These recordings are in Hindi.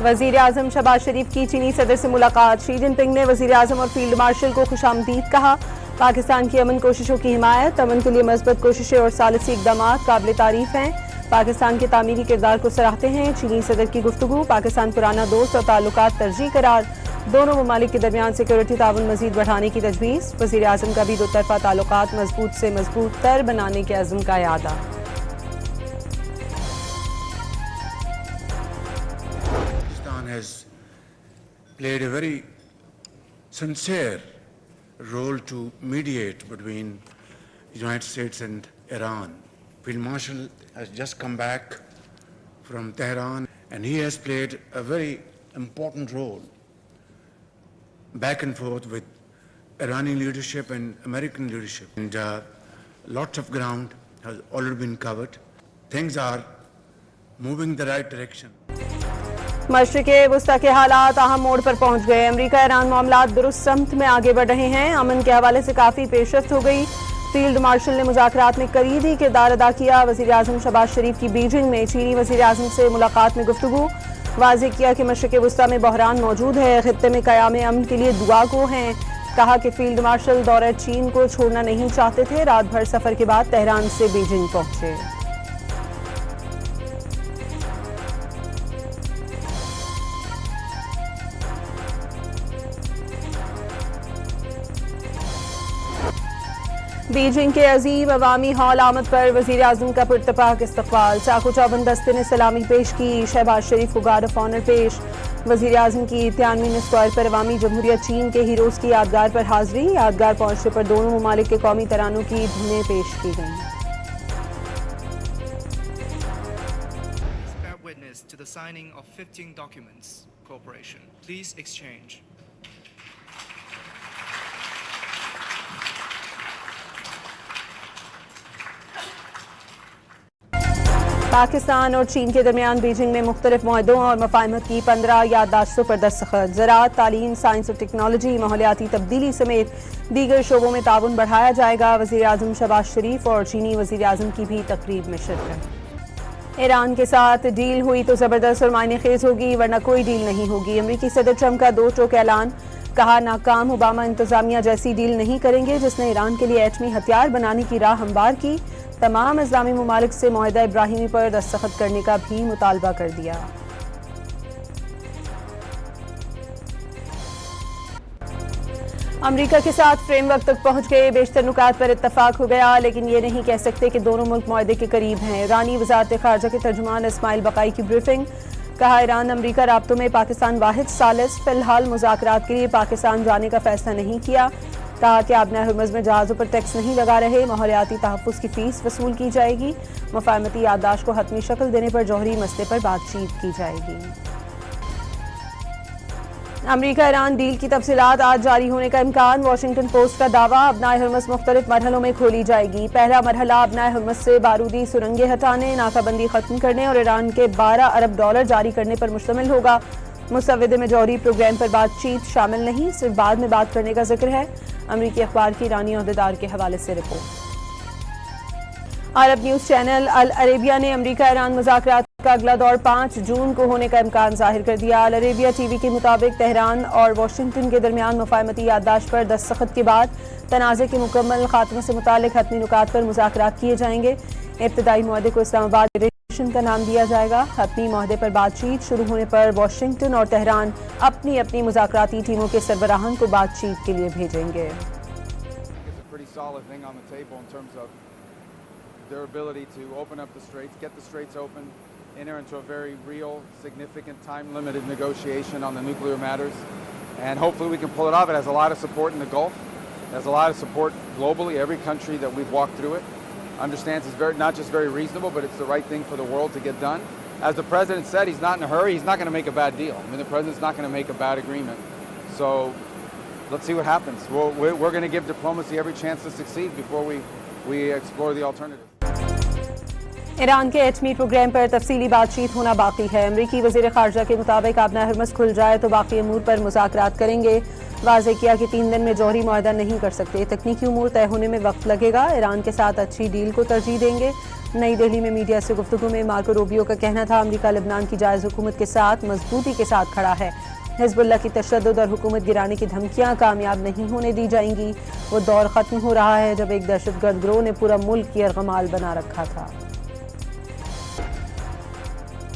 वजीर आजम शहबाज शरीफ की चीनी सदर से मुलाकात। शी जिनपिंग ने वजीर आजम और फील्ड मार्शल को खुशामदीद कहा। पाकिस्तान की अमन कोशिशों की हिमायत, अमन के लिए मजबूत कोशिशें और सालिसी इकदाम काबिल तारीफ हैं। पाकिस्तान के तामीरी किरदार को सराहते हैं। चीनी सदर की गुफ्तगू, पाकिस्तान पुराना दोस्त और ताल्लुकात तरजीह करार। दोनों ममालिक के दरमियान सिक्योरिटी ताउन मजीद बढ़ाने की तजवीज़। वजीर आजम का भी दो तरफा ताल्लुकात मजबूत से मजबूत तर बनाने के अज़्म का यादा। Has played a very sincere role to mediate between the United States and Iran. Field Marshal has just come back from Tehran and he has played a very important role back and forth with Iranian leadership and American leadership. And lots of ground has already been covered. Things are moving the right direction. मशरिक़े वुस्ता के हालात अहम मोड़ पर पहुंच गए। अमरीका ईरान मामलात दुरुस्त समत में आगे बढ़ रहे हैं। अमन के हवाले से काफ़ी पेशरफ्त हो गई। फील्ड मार्शल ने मुज़ाकरात में कलीदी किरदार अदा किया। वज़ीर आज़म शहबाज शरीफ की बीजिंग में चीनी वज़ीर आज़म से मुलाकात में गुफ्तगू। वाज़ेह किया कि मशरिक़े वुस्ता में बहरान मौजूद है, ख़ित्ते में क़याम अमन के लिए दुआ गो हैं। कहा कि फील्ड मार्शल दौरे चीन को छोड़ना नहीं चाहते थे। रात भर सफ़र के बाद तेहरान से बीजिंग पहुंचे। बीजिंग के अजीम अवामी हॉल आमद पर वज़ीर आज़म का पुरतपाक इस्तक़बाल। चाकू चौबंद दस्ते ने सलामी पेश की। शहबाज शरीफ को गार्ड ऑफ ऑनर पेश। वज़ीर आज़म की तियानवीं स्क्वायर पर अवामी जमहूरियत चीन के हीरोज़ की यादगार पर हाज़िरी। यादगार पहुंचने पर दोनों ममालिक के कौमी तरानों की धुनें पेश की गईं। पाकिस्तान और चीन के दरमियान बीजिंग में मुख्तलिफ मुआहदों और मफाहमत की 15 याददाश्तों पर दस्तखत। ज़राअत, तालीम, साइंस और टेक्नोलॉजी, माहौलियाती तब्दीली समेत दीगर शोबों में ताउन बढ़ाया जाएगा। वज़ीर आज़म शहबाज शरीफ और चीनी वज़ीर आज़म की भी तकरीब में शिरकत। ईरान के साथ डील हुई तो ज़बरदस्त और मायने खेज होगी, वरना कोई डील नहीं होगी। अमरीकी सदर ट्रंप का दो टोक ऐलान। कहा, नाकाम ओबामा इंतजामिया जैसी डील नहीं करेंगे जिसने ईरान के लिए एटमी हथियार बनाने की राह हमवार की। तमाम इस्लामी ममालिक से मुआहदा इब्राहिमी पर दस्तखत करने का भी मुतालबा कर दिया। अमरीका के साथ फ्रेमवर्क तक पहुंच गए। बेशतर नुकात पर इत्तफाक हो गया, लेकिन ये नहीं कह सकते कि दोनों मुल्क मुआहदे के करीब हैं। ईरानी वज़ारत ख़ारजा के तर्जुमान इस्माइल बकाई की ब्रीफिंग। कहा, ईरान अमरीका राब्तों में पाकिस्तान वाहिद सालिस। फिलहाल मुज़ाकरात के लिए पाकिस्तान जाने का फैसला नहीं किया। कहा कि आबना हरमज़ में जहाज़ों पर टैक्स नहीं लगा रहे। माहौलियाती तहफ़्फ़ुज़ की फ़ीस वसूल की जाएगी। मफ़ाहमती याददाश्त को हतमी शक्ल देने पर जौहरी मसले पर बातचीत की जाएगी। अमरीका ईरान डील की तफसीलात आज जारी होने का इम्कान। वाशिंगटन पोस्ट का दावा, आबना हरमज़ मुख्तलिफ मरहलों में खोली जाएगी। पहला मरहला आबना हरमज़ से बारूदी सुरंगें हटाने, नाकाबंदी ख़त्म करने और ईरान के $12 अरब जारी करने पर मुश्तमिल होगा। मुसव्वदे में जौहरी प्रोग्राम पर बातचीत शामिल नहीं, सिर्फ बाद में बात करने का जिक्र है। अमरीकी अखबार की ईरानी अहदेदार के हवाले से रिपोर्ट। अरब न्यूज़ चैनल अल अरेबिया ने अमरीका ईरान मुज़ाकरात का अगला दौर 5 जून को होने का इम्कान जाहिर कर दिया। अल अरेबिया टीवी के मुताबिक तेहरान और वाशिंगटन के दरमियान मफाहमती याददाश्त पर दस्तखत के बाद तनाज़े के मुकम्मल खात्मे से मुतालिक हतमी नुकात पर मुज़ाकरात किए जाएंगे। इब्तदाई मुआहदे को इस्लामाबाद का नाम दिया जाएगा। हतमी मुआहदे पर बातचीत शुरू होने पर वाशिंगटन और तेहरान अपनी अपनी मुज़ाकराती टीमों के सरबराहान को बातचीत के लिए भेजेंगे। Their ability to open up the straits, get the straits open, enter into a very real, significant, time-limited negotiation on the nuclear matters, and hopefully we can pull it off. It has a lot of support in the Gulf. It has a lot of support globally. Every country that we've walked through it understands it's not just very reasonable, but it's the right thing for the world to get done. As the president said, he's not in a hurry. He's not going to make a bad deal. I mean, the president's not going to make a bad agreement. So let's see what happens. We're going to give diplomacy every chance to succeed before we explore the alternative. Iran के एटमी प्रोग्राम पर तफसीली बातचीत होना बाकी है। अमरीकी वज़ीर ख़ारजा के मुताबिक आबना हरमज़ खुल जाए तो बाकी अमूर पर मुज़ाकरात करेंगे। वाज़ेह किया कि 3 दिन में जौहरी मुआहदा नहीं कर सकते, तकनीकी उमूर तय होने में वक्त लगेगा। ईरान के साथ अच्छी डील को तरजीह देंगे। नई दिल्ली में मीडिया से गुफ्तगू में मार्को रूबियो का कहना था अमेरिका लेबनान की जायज़ हुकूमत के साथ मजबूती के साथ खड़ा है। हिजबुल्लाह की तशद्दुद और हुकूमत गिराने की धमकियां कामयाब नहीं होने दी जाएंगी। वो दौर ख़त्म हो रहा है जब एक दहशतगर्द गिरोह ने पूरा मुल्क यरगमाल बना रखा था।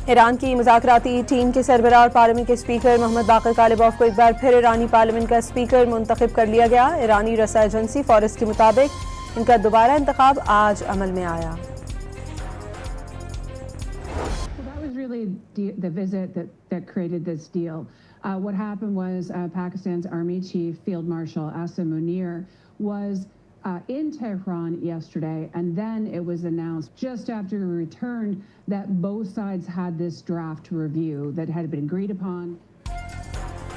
ईरान की मुज़ाकराती टीम के सरबराह और पार्लियामेंट के स्पीकर मोहम्मद बाक़िर कालिबॉफ को एक बार फिर ईरानी पार्लियामेंट का स्पीकर मुंतखब कर लिया गया। ईरानी रसा एजेंसी फॉरेस्ट के मुताबिक इनका दोबारा इंतखाब आज अमल में आया। The visit that created this deal. What happened was Pakistan's Army Chief Field Marshal Asim Munir was in Tehran yesterday, and then it was announced just after he returned that both sides had this draft to review that had been agreed upon.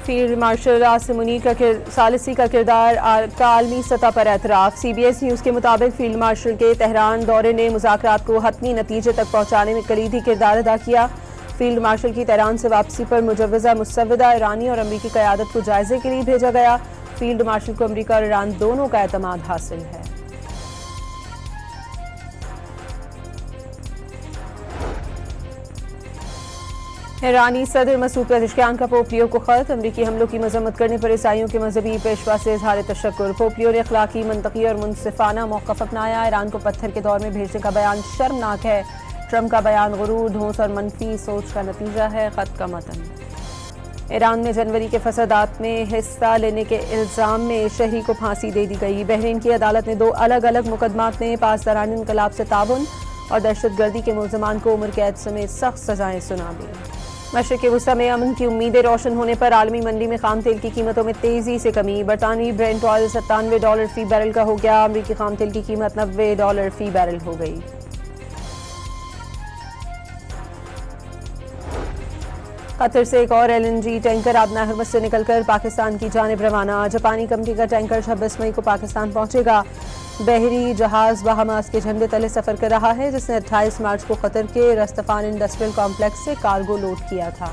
Field marshal Asim Munir का सालिसी का किरदार का आलमी सतह पर एतराफ़। CBS न्यूज़ के मुताबिक फील्ड मार्शल के तेहरान दौरे ने मुज़ाकरात को हतमी नतीजे तक पहुँचाने में कलीदी किरदार अदा किया। फील्ड मार्शल की तेहरान से वापसी पर मुजव्वज़ा मुसव्वदा ईरानी और अमरीकी क़यादत को जायज़े के लिए भेजा गया। फील्ड मार्शल को अमरीका और ईरान दोनों का एतमाद हासिल है। ईरानी सदर मसूद पेज़ेश्कियान का पोपियो को ख़त। अमरीकी हमलों की मजम्मत करने पर ईसाइयों के मजहबी पेशवा से इज़हार तशक्कुर। पोपियो ने अखलाकी, मंतकी और मुनसिफाना मौक़िफ़ अपनाया। ईरान को पत्थर के दौर में भेजने का बयान शर्मनाक है। ट्रंप का बयान गुरूर, ढोंस और मनफी सोच का नतीजा है। ख़त का मतन। ईरान में जनवरी के फसादात में हिस्सा लेने के इल्ज़ाम में शहरी को फांसी दे दी गई। बहरीन की अदालत ने 2 अलग अलग मुकदमात में पासदारान इनकलाब से ताबुन और दहशतगर्दी के मुलज़मान को उम्र कैद समेत सख्त सजाएं सुना दी। मशरिक़ वुस्ता में अमन की उम्मीदें रोशन होने पर आलमी मंडी में खाम तेल की कीमतों में तेज़ी से कमी। बरतानवी ब्रेंट ऑयल $97 फ़ी बैरल का हो गया। अमरीकी खाम तेल की कीमत $90 फ़ी बैरल हो गई। कतर से एक और LNG टैंकर आबना हरमस से निकलकर पाकिस्तान की जानिब रवाना। जापानी कंपनी का टैंकर 26 मई को पाकिस्तान पहुंचेगा। बहरी जहाज बहामास के झंडे तले सफर कर रहा है, जिसने 28 मार्च को कतर के रस्तफान इंडस्ट्रियल कॉम्प्लेक्स से कार्गो लोड किया था।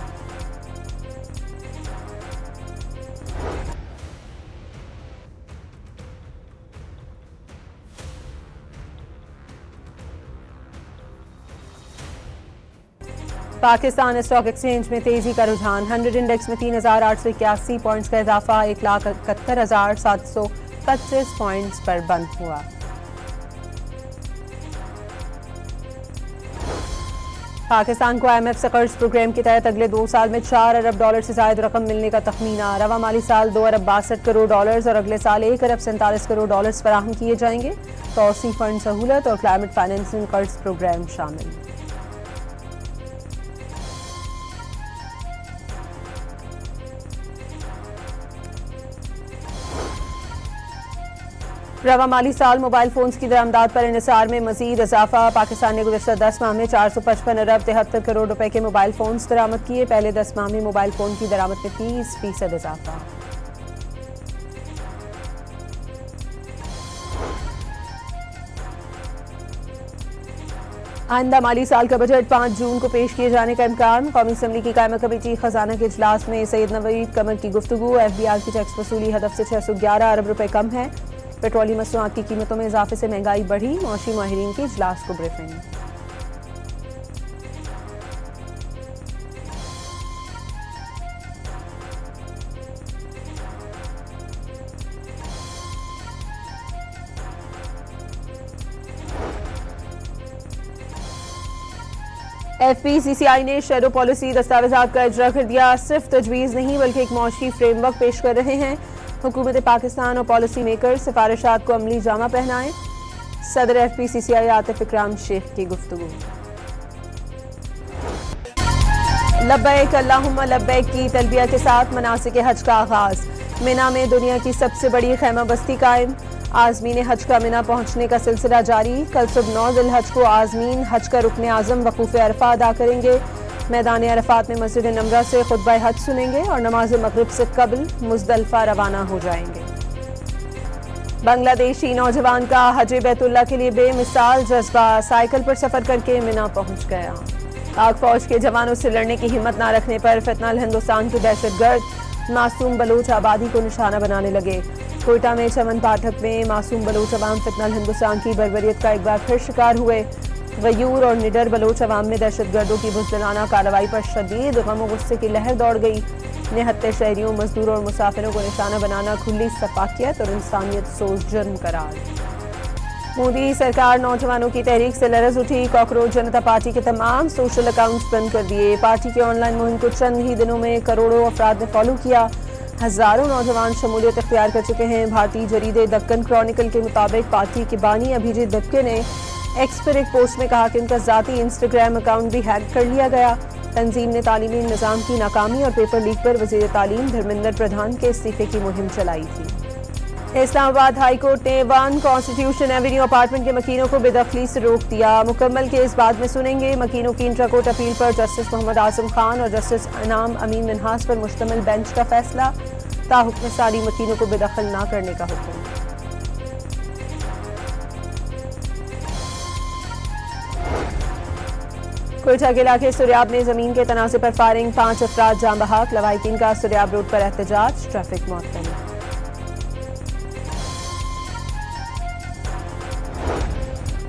पाकिस्तान स्टॉक एक्सचेंज में तेजी का रुझान। 100 इंडेक्स में 3,881 पॉइंट्स का इजाफा 1,71,725 पॉइंट्स पर बंद हुआ। पाकिस्तान को IMF से कर्ज प्रोग्राम के तहत अगले 2 साल में $4 अरब से ज्यादा रकम मिलने का तखमीना। रवा माली साल $2 अरब 62 करोड़ और अगले साल $1 अरब 47 करोड़ फराहम किए जाएंगे। तौसी फंड सहूलत और क्लाइमेट फाइनेंसिंग कर्ज प्रोग्राम शामिल। रवा माली साल मोबाइल फोन्स की दरामदात पर इन्हिसार में मजीद इजाफा। पाकिस्तान ने गुज़श्ता 10 माह में 455 अरब 73 करोड़ रुपए के मोबाइल फोन्स दरामद किए। पहले 10 माह में मोबाइल फोन की दरामद में 30% इजाफा। आइंदा माली साल का बजट 5 जून को पेश किए जाने का इम्कान। कौमी असम्बली की कायमा कमेटी खजाना के इजलास में सैयद नवीद कमर की गुफ्तगू। FBR की टैक्स वसूली हदफ से 611 अरब रुपए कम है। पेट्रोलियम मसनूआत की कीमतों में इजाफे से महंगाई बढ़ी। मौशी माहिरीन के इजलास को ब्रीफिंग। FPCCI ने शेडो पॉलिसी दस्तावेजात का इजरा कर दिया। सिर्फ तजवीज़ नहीं बल्कि एक मौशी फ्रेमवर्क पेश कर रहे हैं। हुकूमत पाकिस्तान और पॉलिसी मेकर सिफारिशात को अमली जामा पहनाएं। सदर FPCCI आतिफ इकराम शेख की गुफ्तगू। लब्बैक अल्लाहुम्मा लब्बैक की तलबिया के साथ मनासिक हज का आगाज। मिना में दुनिया की सबसे बड़ी खैमा बस्ती कायम। आज़मीन हज का मिना पहुंचने का सिलसिला जारी। कल सुबह 9 ज़िलहज को आज़मीन हज का रुकन आज़म वकूफ़ अरफा अदा करेंगे। मैदान अरफात में मस्जिद नमरा से खुतबा हज सुनेंगे और नमाज मगरिब से कबल मुज़दलिफ़ा रवाना हो जाएंगे। बांग्लादेशी नौजवान का हज बैतुल्लाह के लिए बेमिसाल जज्बा। साइकिल पर सफ़र करके मिना पहुंच गया। पाक फौज के जवानों से लड़ने की हिम्मत न रखने पर फितनल हिंदुस्तान के दहशतगर्द मासूम बलूच आबादी को निशाना बनाने लगे। कोयटा में चमन पाठक में मासूम बलूच अवाम फितनल हिंदुस्तान की बर्बरियत का एक बार फिर शिकार हुए। गयूर और निडर बलोच अवाम में दहशतगर्दों की बुज़दिलाना कार्रवाई पर शदीद गम और गुस्से की लहर दौड़ गई। निहत्ते शहरियों, मजदूरों और मुसाफिरों को निशाना बनाना खुली सफाकियत और इंसानियत सोच जुर्म करार। मोदी सरकार नौजवानों की तहरीक से लरज उठी। कॉकरोच जनता पार्टी के तमाम सोशल अकाउंट्स बंद कर दिए। पार्टी की ऑनलाइन मुहिम को चंद ही दिनों में करोड़ों अफराद ने फॉलो किया। हजारों नौजवान शमूलियत इख्तियार कर चुके हैं। भारतीय जरीदे दक्कन क्रॉनिकल के मुताबिक पार्टी के बानी अभिजीत दबके ने एक्स पर एक पोस्ट में कहा कि उनका जाती इंस्टाग्राम अकाउंट भी हैक कर लिया गया। तंजीम ने तालीमी निज़ाम की नाकामी और पेपर लीक पर वज़ीर तालीम धर्मेंद्र प्रधान के इस्तीफे की मुहिम चलाई थी। इस्लामाबाद हाई कोर्ट ने 1 कॉन्स्टिट्यूशन एवेन्यू अपार्टमेंट के मकीनों को बेदखली से रोक दिया। मुकम्मल केस बाद में सुनेंगे। मकीनों की इंट्रा कोर्ट अपील पर जस्टिस मोहम्मद आजम खान और जस्टिस इनाम अमीन मिन्हास पर मुश्तमिल बेंच का फैसला। ताहुक्म सारी मकीनों को बेदखल न करने का हुक्म। कोयटा के इलाके सुरयाब में जमीन के तनाज़े पर फायरिंग, 5 अफराद जाम बहक। लवाहिकीन का सुरयाब रोड पर एहतजाज, ट्रैफिक मुअत्तल।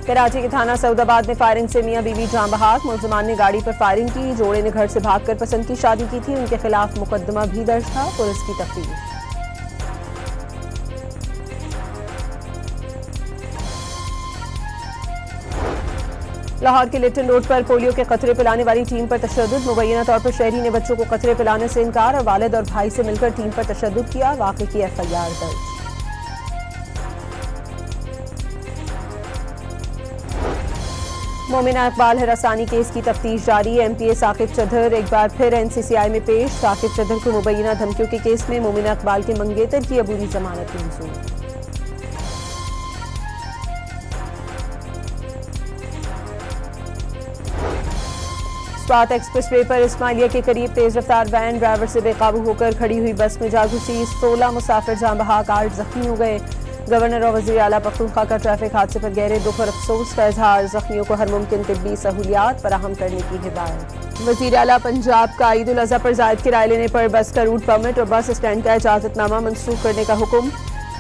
कराची के थाना सऊदाबाद में फायरिंग से मियां बीवी जाम बहक। मुलजमान ने गाड़ी पर फायरिंग की। जोड़े ने घर से भागकर पसंद की शादी की थी। उनके खिलाफ मुकदमा भी दर्ज था। पुलिस की तफ्तीश। लाहौर के लिटन रोड पर पोलियो के कतरे पिलाने वाली टीम पर तशद्दुद। मुबैना तौर पर शहरी ने बच्चों को कतरे पिलाने से इनकार और वालिद और भाई से मिलकर टीम पर तशद्दुद किया। वाक़े की FIR दर्ज। मोमिना इकबाल हरासानी केस की तफ्तीश जारी। MPA साकिब चौधर एक बार फिर NCCI में पेश। साकिब चौधर को मुबैना धमकियों के केस में मोमिना इकबाल के मंगेतर की अबूरी जमानत मंजूर। स्वात एक्सप्रेस वे पर इस्माइलिया के करीब तेज रफ्तार वैन ड्राइवर से बेकाबू होकर खड़ी हुई बस में जा घुसी। 16 मुसाफिर जान बहक, 8 जख्मी हो गए। गवर्नर और वज़ीर आला पख्तूनख्वा का ट्रैफिक हादसे पर गहरे दुख और अफसोस का इजहार। जख्मियों को हर मुमकिन तिब्बी सहूलियात फराहम करने की हिदायत। वज़ीर आला पंजाब का ईद उल अज़हा पर जायद किराए लेने पर बस का रूट परमिट और बस स्टैंड का इजाजतनामा मनसूख करने का हुक्म।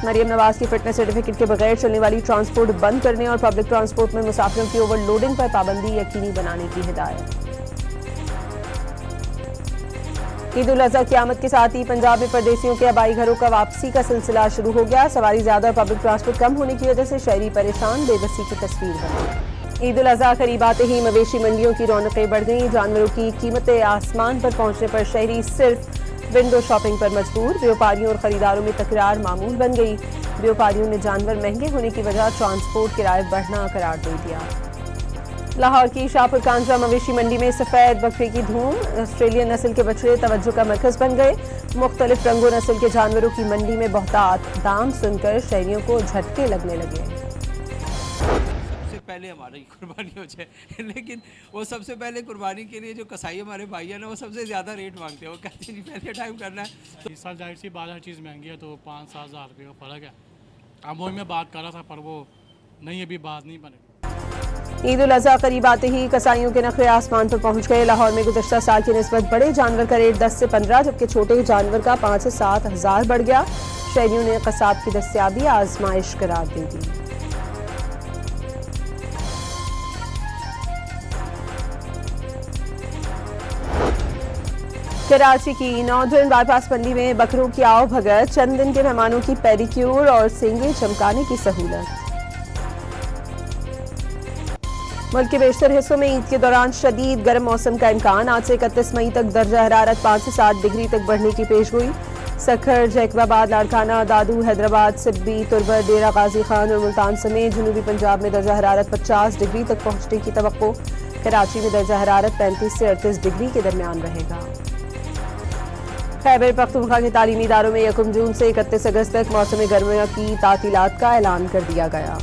मरियम नवाज की फिटनेस सर्टिफिकेट के बगैर चलने वाली ट्रांसपोर्ट बंद करने और पब्लिक ट्रांसपोर्ट में मुसाफिरों की ओवरलोडिंग पर पाबंदी यकीनी बनाने की हिदायत। ईद उल अज़हा की आमद के साथ ही पंजाब में परदेसियों के आबाई घरों का वापसी का सिलसिला शुरू हो गया। सवारी ज्यादा और पब्लिक ट्रांसपोर्ट कम होने की वजह से शहरी परेशान, बेबसी की तस्वीर बनी। ईद उल अज़हा करीब आते ही मवेशी मंडियों की रौनकें बढ़ गईं। जानवरों की कीमतें आसमान पर पहुंचने पर शहरी सिर्फ विंडो शॉपिंग पर मजबूर। व्यापारियों और खरीदारों में तकरार मामूल बन गई। व्यापारियों ने जानवर महंगे होने की वजह ट्रांसपोर्ट किराए बढ़ना करार दे दिया। लाहौर की शाहपुर कांजरा मवेशी मंडी में सफ़ेद बकरे की धूम। ऑस्ट्रेलियन नस्ल के बछड़े तवज्जो का मरकज बन गए। मुख्तलिफ रंगों नस्ल के जानवरों की मंडी में बहुतात। दाम सुनकर शहरियों को झटके लगने लगे। सबसे पहले हमारी कुर्बानी हो जाए, लेकिन वो सबसे पहले कुर्बानी के लिए जो कसाई हमारे भाई हैं ना, वो सबसे ज़्यादा रेट मांगते हैं। वो कहते हैं पहले टाइम करना है। इस साल जाहिर सी बात हर चीज़ महंगी है, तो 5-7 हज़ार रुपये का फ़र्क है। अब वही मैं बात कर रहा था, पर वो नहीं, अभी बात नहीं बनेगी। ईद उल अज़हा करीब आते ही कसाईयों के नखरे आसमान पर पहुंच गए। लाहौर में गुज़श्ता साल की निस्बत बड़े जानवर का रेट 10 से 15, जबकि छोटे जानवर का 5 से 7 हज़ार बढ़ गया। शहरियों ने कसाब की दस्तयाबी आजमाइश करार दे दी। कराची की नॉर्दर्न बाईपास मंडी में बकरों की आओ भगत, चंद दिन के मेहमानों की पेडिक्योर और सींगे चमकाने की सहूलत। मुल्क के बेशतर हिस्सों में ईद के दौरान शदीद गर्म मौसम का इम्कान। आज से 31 मई तक दर्जा हरारत 5 से 7 डिग्री तक बढ़ने की पेशगोई। सखर, जैकबाबाद, लाड़काना, दादू, हैदराबाद, सिब्बी, तुर्बर, डेरा गाजी खान और मुल्तान समेत जनूबी पंजाब में दर्जा हरारत 50 डिग्री तक पहुंचने की तवक्को। कराची में दर्जा हरारत 35 से 38 डिग्री के दरमियान रहेगा। खैबर पख्तूनख्वा के तालीमी इदारों में 1 जून से 31 अगस्त तक मौसम गर्मियों की तातीलात का ऐलान कर दिया गया।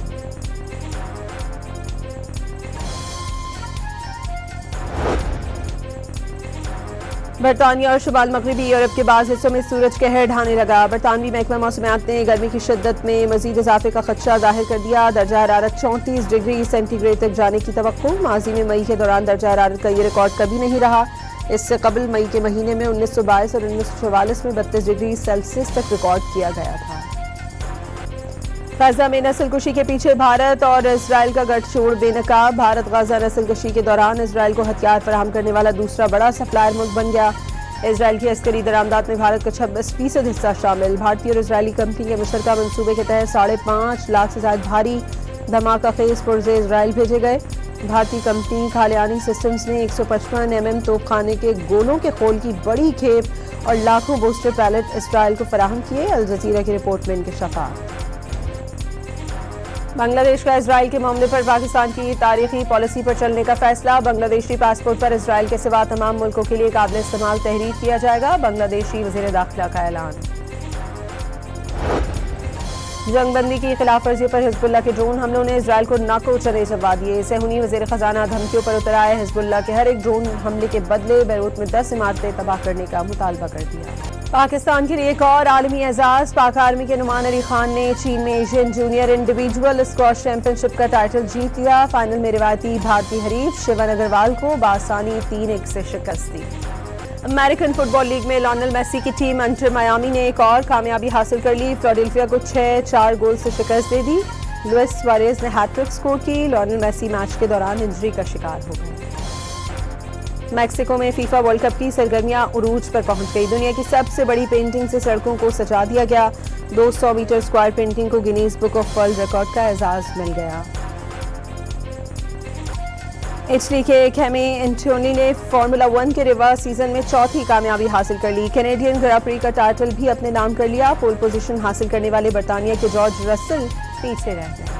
बरतानिया और शुमाल मगरबी यूरोप के बाद हिस्सों में सूरज कहर ढाने लगा। बरतानवी महकमा मौसमियात ने गर्मी की शिद्दत में मजीद इजाफे का खदशा जाहिर कर दिया। दर्जा हरारत 34 डिग्री सेंटीग्रेड तक जाने की तवक्को। माजी में मई के दौरान दर्जा हरारत का ये रिकॉर्ड कभी नहीं रहा। इससे कबल मई के महीने में 1922 और 1944 में 32 डिग्री सेल्सियस तक रिकॉर्ड किया गया था। गाजा में नस्लकुशी के पीछे भारत और इसराइल का गठजोड़ बेनकाब। भारत गाजा नस्लकुशी के दौरान इसराइल को हथियार फराहम करने वाला दूसरा बड़ा सप्लायर मुल्क बन गया। इसराइल की अस्करी दरामदात में भारत का 26% हिस्सा शामिल। भारतीय और इसराइली कंपनी के मुश्तरका मंसूबे के तहत 5.5 लाख से ज्यादा भारी धमाका खेज पुर्जे इसराइल भेजे गए। भारतीय कंपनी खालियानी सिस्टम्स ने 155 mm तोपखाने के गोलों के खोल की बड़ी खेप और लाखों बूस्टर पैलेट इसराइल को फराहम किए। अल जजीरा की रिपोर्ट में इंकशाफात। बांग्लादेश का इसराइल के मामले पर पाकिस्तान की तारीखी पॉलिसी पर चलने का फैसला। बांग्लादेशी पासपोर्ट पर इसराइल के सिवा तमाम मुल्कों के लिए काबिल इस्तेमाल तहरीर किया जाएगा। बांग्लादेशी वज़ीर दाखिला का ऐलान। जंगबंदी की खिलाफ वर्जी पर हिजबुल्लाह के ड्रोन हमलों ने इसराइल को नाको चने चबा दिए। सेहूनी वज़ीर खजाना धमकियों पर उतर आए। हिजबुल्लाह के हर एक ड्रोन हमले के बदले बैरूत में 10 इमारतें तबाह करने का मुतालबा कर दिया। पाकिस्तान के लिए एक और आलमी एजाज। पाक आर्मी के नुमान अली खान ने चीन में Asian junior individual squash championship का टाइटल जीत लिया। फाइनल में रिवायती भारतीय हरीफ शिवन अग्रवाल को बासानी 3-1 से शिकस्त दी। अमेरिकन फुटबॉल लीग में लियोनेल मेसी की टीम इंटर मायामी ने एक और कामयाबी हासिल कर ली। फिलाडेल्फिया को 6-4 गोल से शिकस्त दे दी। लुइस सुआरेज ने हैट्रिक स्कोर की। लियोनेल मेसी मैच के दौरान इंजरी का शिकार हो गए। मैक्सिको में फीफा वर्ल्ड कप की सरगर्मियां उरूज पर पहुंच गई। दुनिया की सबसे बड़ी पेंटिंग से सड़कों को सजा दिया गया। 200 मीटर स्क्वायर पेंटिंग को Guinness book of world record का एजाज मिल गया। इटली के खेमे एंटोनी ने फार्मूला 1 के रिवर्स सीजन में चौथी कामयाबी हासिल कर ली। कैनेडियन ग्रां प्री का टाइटल भी अपने नाम कर लिया। पोल पोजीशन हासिल करने वाले बर्तानिया के जॉर्ज रसल पीछे रह गए।